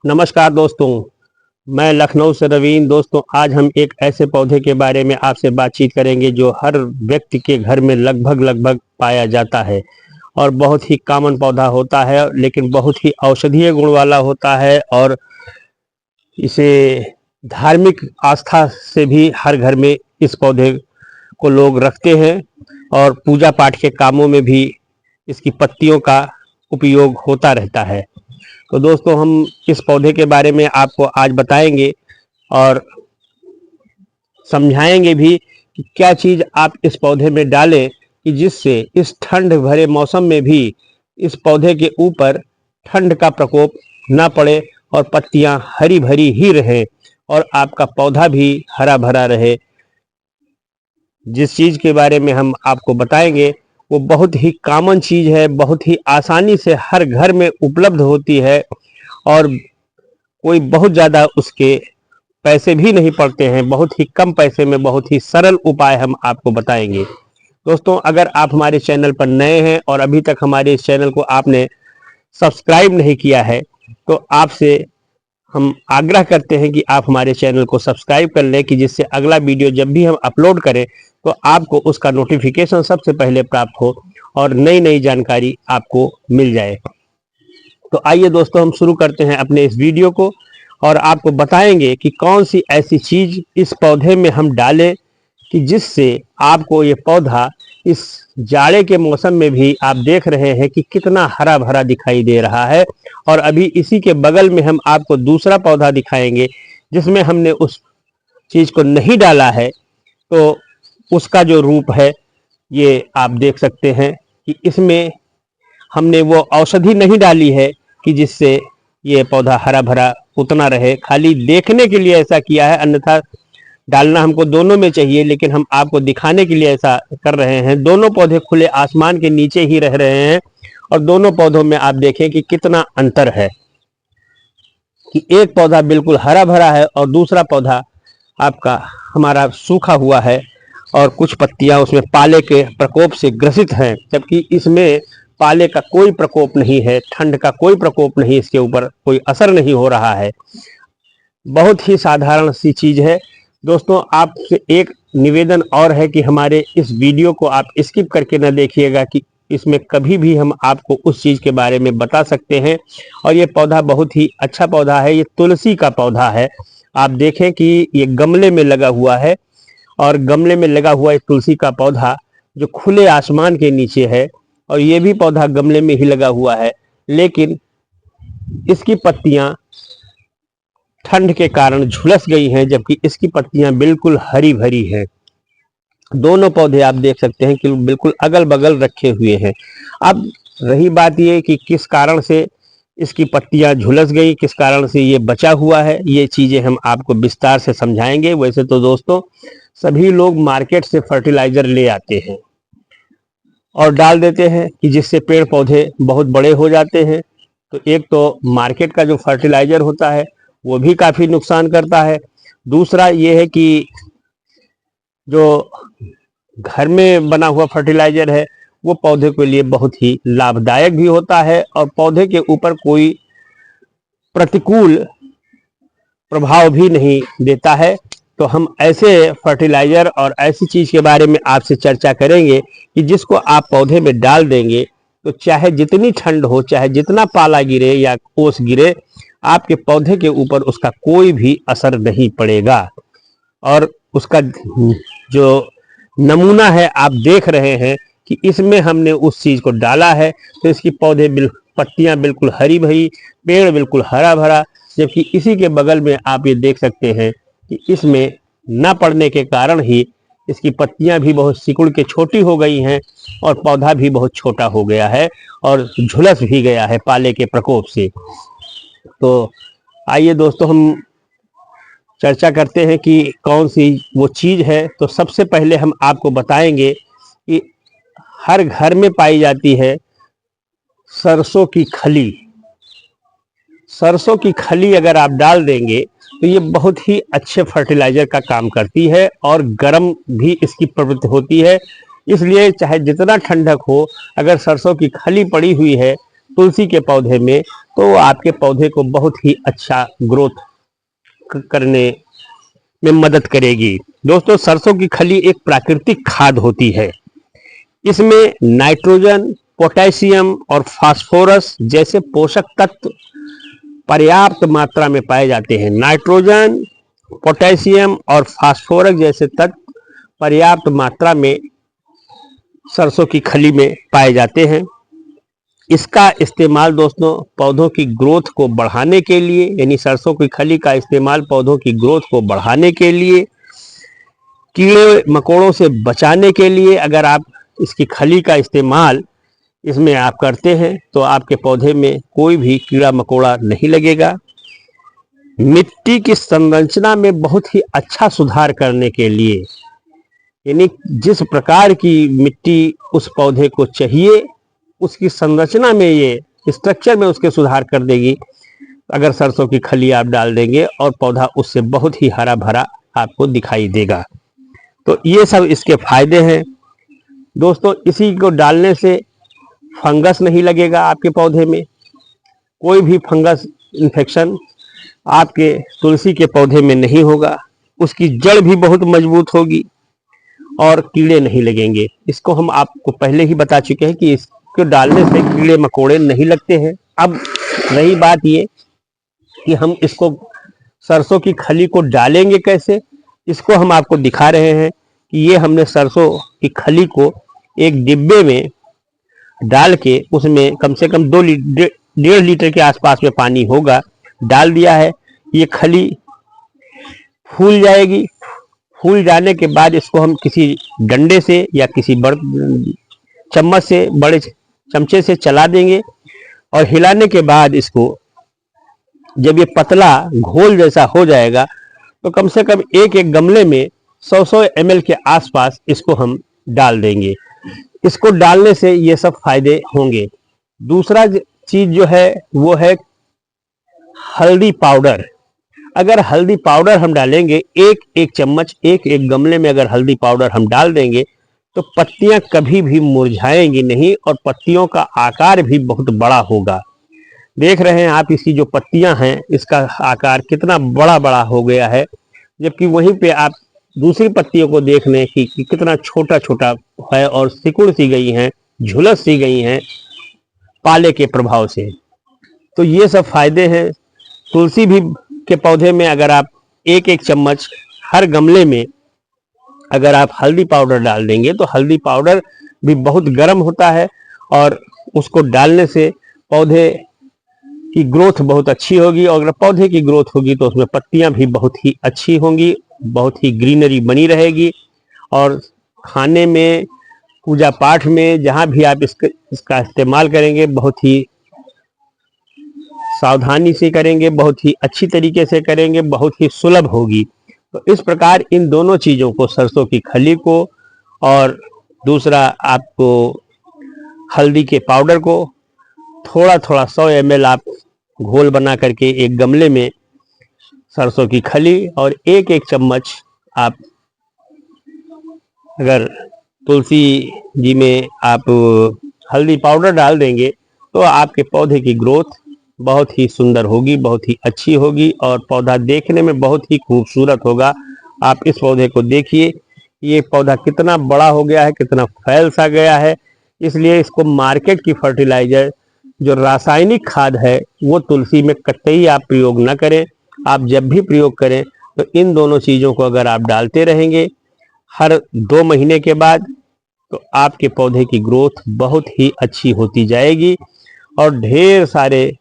नमस्कार दोस्तों, मैं लखनऊ से रवीन। दोस्तों, आज हम एक ऐसे पौधे के बारे में आपसे बातचीत करेंगे जो हर व्यक्ति के घर में लगभग पाया जाता है और बहुत ही कॉमन पौधा होता है, लेकिन बहुत ही औषधीय गुण वाला होता है और इसे धार्मिक आस्था से भी हर घर में इस पौधे को लोग रखते हैं और पूजा पाठ के कामों में भी इसकी पत्तियों का उपयोग होता रहता है। तो दोस्तों, हम इस पौधे के बारे में आपको आज बताएंगे और समझाएंगे भी कि क्या चीज़ आप इस पौधे में डालें कि जिससे इस ठंड भरे मौसम में भी इस पौधे के ऊपर ठंड का प्रकोप ना पड़े और पत्तियां हरी भरी ही रहें और आपका पौधा भी हरा भरा रहे। जिस चीज़ के बारे में हम आपको बताएंगे वो बहुत ही कॉमन चीज़ है, बहुत ही आसानी से हर घर में उपलब्ध होती है और कोई बहुत ज़्यादा उसके पैसे भी नहीं पड़ते हैं। बहुत ही कम पैसे में बहुत ही सरल उपाय हम आपको बताएंगे। दोस्तों, अगर आप हमारे चैनल पर नए हैं और अभी तक हमारे इस चैनल को आपने सब्सक्राइब नहीं किया है तो आपसे हम आग्रह करते हैं कि आप हमारे चैनल को सब्सक्राइब कर लें कि जिससे अगला वीडियो जब भी हम अपलोड करें तो आपको उसका नोटिफिकेशन सबसे पहले प्राप्त हो और नई नई जानकारी आपको मिल जाए। तो आइए दोस्तों, हम शुरू करते हैं अपने इस वीडियो को और आपको बताएंगे कि कौन सी ऐसी चीज़ इस पौधे में हम डालें कि जिससे आपको ये पौधा इस जाड़े के मौसम में भी आप देख रहे हैं कि कितना हरा भरा दिखाई दे रहा है। और अभी इसी के बगल में हम आपको दूसरा पौधा दिखाएंगे जिसमें हमने उस चीज़ को नहीं डाला है, तो उसका जो रूप है ये आप देख सकते हैं कि इसमें हमने वो औषधि नहीं डाली है कि जिससे ये पौधा हरा भरा उतना रहे। खाली देखने के लिए ऐसा किया है, अन्यथा डालना हमको दोनों में चाहिए, लेकिन हम आपको दिखाने के लिए ऐसा कर रहे हैं। दोनों पौधे खुले आसमान के नीचे ही रह रहे हैं और दोनों पौधों में आप देखें कि कितना अंतर है कि एक पौधा बिल्कुल हरा भरा है और दूसरा पौधा आपका हमारा सूखा हुआ है और कुछ पत्तियां उसमें पाले के प्रकोप से ग्रसित हैं, जबकि इसमें पाले का कोई प्रकोप नहीं है, ठंड का कोई प्रकोप नहीं, इसके ऊपर कोई असर नहीं हो रहा है। बहुत ही साधारण सी चीज़ है। दोस्तों, आपसे एक निवेदन और है कि हमारे इस वीडियो को आप स्किप करके न देखिएगा कि इसमें कभी भी हम आपको उस चीज़ के बारे में बता सकते हैं। और ये पौधा बहुत ही अच्छा पौधा है, ये तुलसी का पौधा है। आप देखें कि ये गमले में लगा हुआ है और गमले में लगा हुआ एक तुलसी का पौधा जो खुले आसमान के नीचे है और ये भी पौधा गमले में ही लगा हुआ है, लेकिन इसकी पत्तियां ठंड के कारण झुलस गई हैं, जबकि इसकी पत्तियां बिल्कुल हरी भरी हैं। दोनों पौधे आप देख सकते हैं कि बिल्कुल अगल बगल रखे हुए हैं। अब रही बात ये कि किस कारण से इसकी पत्तियां झुलस गई, किस कारण से ये बचा हुआ है, ये चीज़ें हम आपको विस्तार से समझाएंगे। वैसे तो दोस्तों, सभी लोग मार्केट से फर्टिलाइज़र ले आते हैं और डाल देते हैं कि जिससे पेड़ पौधे बहुत बड़े हो जाते हैं। तो एक तो मार्केट का जो फर्टिलाइज़र होता है वो भी काफ़ी नुकसान करता है। दूसरा ये है कि जो घर में बना हुआ फर्टिलाइज़र है वो पौधे के लिए बहुत ही लाभदायक भी होता है और पौधे के ऊपर कोई प्रतिकूल प्रभाव भी नहीं देता है। तो हम ऐसे फर्टिलाइज़र और ऐसी चीज़ के बारे में आपसे चर्चा करेंगे कि जिसको आप पौधे में डाल देंगे तो चाहे जितनी ठंड हो, चाहे जितना पाला गिरे या ओस गिरे, आपके पौधे के ऊपर उसका कोई भी असर नहीं पड़ेगा। और उसका जो नमूना है आप देख रहे हैं कि इसमें हमने उस चीज़ को डाला है तो इसकी पत्तियां बिल्कुल हरी भरी, पेड़ बिल्कुल हरा भरा, जबकि इसी के बगल में आप ये देख सकते हैं कि इसमें न पड़ने के कारण ही इसकी पत्तियां भी बहुत सिकुड़ के छोटी हो गई हैं और पौधा भी बहुत छोटा हो गया है और झुलस भी गया है पाले के प्रकोप से। तो आइए दोस्तों, हम चर्चा करते हैं कि कौन सी वो चीज़ है। तो सबसे पहले हम आपको बताएंगे कि हर घर में पाई जाती है सरसों की खली। सरसों की खली अगर आप डाल देंगे तो ये बहुत ही अच्छे फर्टिलाइज़र का काम करती है और गर्म भी इसकी प्रवृत्ति होती है। इसलिए चाहे जितना ठंडक हो, अगर सरसों की खली पड़ी हुई है तुलसी के पौधे में, तो वो आपके पौधे को बहुत ही अच्छा ग्रोथ करने में मदद करेगी। दोस्तों, सरसों की खली एक प्राकृतिक खाद होती है। इसमें नाइट्रोजन, पोटेशियम और फास्फोरस जैसे पोषक तत्व पर्याप्त मात्रा में पाए जाते हैं। नाइट्रोजन, पोटेशियम और फास्फोरस जैसे तत्व पर्याप्त मात्रा में सरसों की खली में पाए जाते हैं। इसका इस्तेमाल दोस्तों पौधों की ग्रोथ को बढ़ाने के लिए, यानी सरसों की खली का इस्तेमाल पौधों की ग्रोथ को बढ़ाने के लिए, कीड़े मकोड़ों से बचाने के लिए, अगर आप इसकी खली का इस्तेमाल इसमें आप करते हैं तो आपके पौधे में कोई भी कीड़ा मकोड़ा नहीं लगेगा। मिट्टी की संरचना में बहुत ही अच्छा सुधार करने के लिए, यानी जिस प्रकार की मिट्टी उस पौधे को चाहिए उसकी संरचना में, ये स्ट्रक्चर में उसके सुधार कर देगी अगर सरसों की खली आप डाल देंगे, और पौधा उससे बहुत ही हरा भरा आपको दिखाई देगा। तो ये सब इसके फायदे हैं दोस्तों। इसी को डालने से फंगस नहीं लगेगा आपके पौधे में, कोई भी फंगस इन्फेक्शन आपके तुलसी के पौधे में नहीं होगा। उसकी जड़ भी बहुत मजबूत होगी और कीड़े नहीं लगेंगे। इसको हम आपको पहले ही बता चुके हैं कि इसको डालने से कीड़े मकोड़े नहीं लगते हैं। अब रही बात ये कि हम इसको सरसों की खली को डालेंगे कैसे, इसको हम आपको दिखा रहे हैं कि ये हमने सरसों की खली को एक डिब्बे में डाल के, उसमें कम से कम 1.5 लीटर के आसपास में पानी होगा, डाल दिया है। ये खली फूल जाएगी। फूल जाने के बाद इसको हम किसी डंडे से या किसी चम्मच से, बड़े चमचे से चला देंगे, और हिलाने के बाद इसको जब ये पतला घोल जैसा हो जाएगा तो कम से कम एक गमले में 100 ml के आसपास इसको हम डाल देंगे। इसको डालने से ये सब फायदे होंगे। दूसरा चीज जो है वो है हल्दी पाउडर। अगर हल्दी पाउडर हम डालेंगे, एक चम्मच एक गमले में अगर हल्दी पाउडर हम डाल देंगे तो पत्तियां कभी भी मुरझाएंगी नहीं, और पत्तियों का आकार भी बहुत बड़ा होगा। देख रहे हैं आप इसकी जो पत्तियां हैं, इसका आकार कितना बड़ा बड़ा हो गया है, जबकि वहीं पे आप दूसरी पत्तियों को देख लें कि कितना छोटा छोटा है और सिकुड़ सी गई हैं, झुलस सी गई हैं पाले के प्रभाव से। तो ये सब फायदे हैं। तुलसी भी के पौधे में अगर आप एक चम्मच हर गमले में अगर आप हल्दी पाउडर डाल देंगे तो हल्दी पाउडर भी बहुत गर्म होता है, और उसको डालने से पौधे की ग्रोथ बहुत अच्छी होगी, और अगर पौधे की ग्रोथ होगी तो उसमें पत्तियां भी बहुत ही अच्छी होंगी, बहुत ही ग्रीनरी बनी रहेगी। और खाने में, पूजा पाठ में, जहां भी आप इसका इस्तेमाल करेंगे बहुत ही सावधानी से करेंगे, बहुत ही अच्छी तरीके से करेंगे, बहुत ही सुलभ होगी। तो इस प्रकार इन दोनों चीज़ों को, सरसों की खली को और दूसरा आपको हल्दी के पाउडर को, थोड़ा थोड़ा 100 ml आप घोल बना करके एक गमले में सरसों की खली और एक चम्मच आप अगर तुलसी जी में आप हल्दी पाउडर डाल देंगे तो आपके पौधे की ग्रोथ बहुत ही सुंदर होगी, बहुत ही अच्छी होगी, और पौधा देखने में बहुत ही खूबसूरत होगा। आप इस पौधे को देखिए, ये पौधा कितना बड़ा हो गया है, कितना फैल सा गया है। इसलिए इसको मार्केट की फर्टिलाइजर, जो रासायनिक खाद है, वो तुलसी में कतई आप प्रयोग न करें। आप जब भी प्रयोग करें तो इन दोनों चीज़ों को अगर आप डालते रहेंगे हर 2 महीने के बाद, तो आपके पौधे की ग्रोथ बहुत ही अच्छी होती जाएगी और ढेर सारे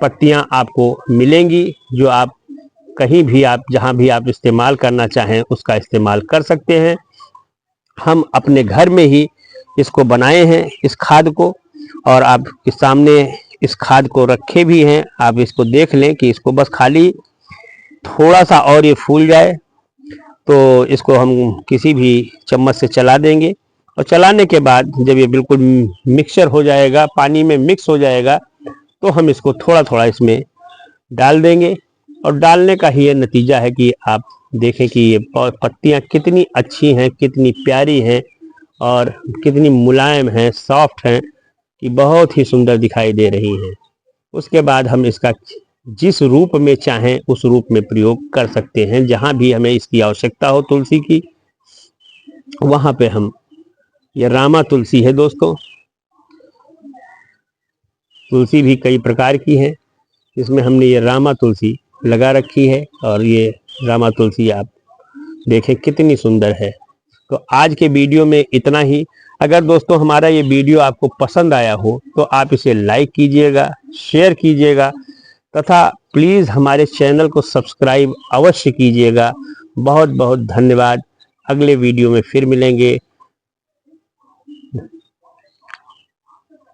पत्तियां आपको मिलेंगी, जो आप कहीं भी, आप जहां भी आप इस्तेमाल करना चाहें उसका इस्तेमाल कर सकते हैं। हम अपने घर में ही इसको बनाए हैं, इस खाद को, और आपके सामने इस खाद को रखे भी हैं। आप इसको देख लें कि इसको बस खाली थोड़ा सा और ये फूल जाए तो इसको हम किसी भी चम्मच से चला देंगे, और चलाने के बाद जब ये बिल्कुल मिक्सचर हो जाएगा, पानी में मिक्स हो जाएगा, तो हम इसको थोड़ा थोड़ा इसमें डाल देंगे। और डालने का ही ये नतीजा है कि आप देखें कि ये पत्तियां कितनी अच्छी हैं, कितनी प्यारी हैं और कितनी मुलायम हैं, सॉफ्ट हैं, कि बहुत ही सुंदर दिखाई दे रही हैं। उसके बाद हम इसका जिस रूप में चाहें उस रूप में प्रयोग कर सकते हैं। जहाँ भी हमें इसकी आवश्यकता हो तुलसी की, वहाँ पे हम, ये रामा तुलसी है दोस्तों। तुलसी भी कई प्रकार की है, इसमें हमने ये रामा तुलसी लगा रखी है और ये रामा तुलसी आप देखें कितनी सुंदर है। तो आज के वीडियो में इतना ही। अगर दोस्तों हमारा ये वीडियो आपको पसंद आया हो तो आप इसे लाइक कीजिएगा, शेयर कीजिएगा तथा प्लीज़ हमारे चैनल को सब्सक्राइब अवश्य कीजिएगा। बहुत बहुत धन्यवाद। अगले वीडियो में फिर मिलेंगे।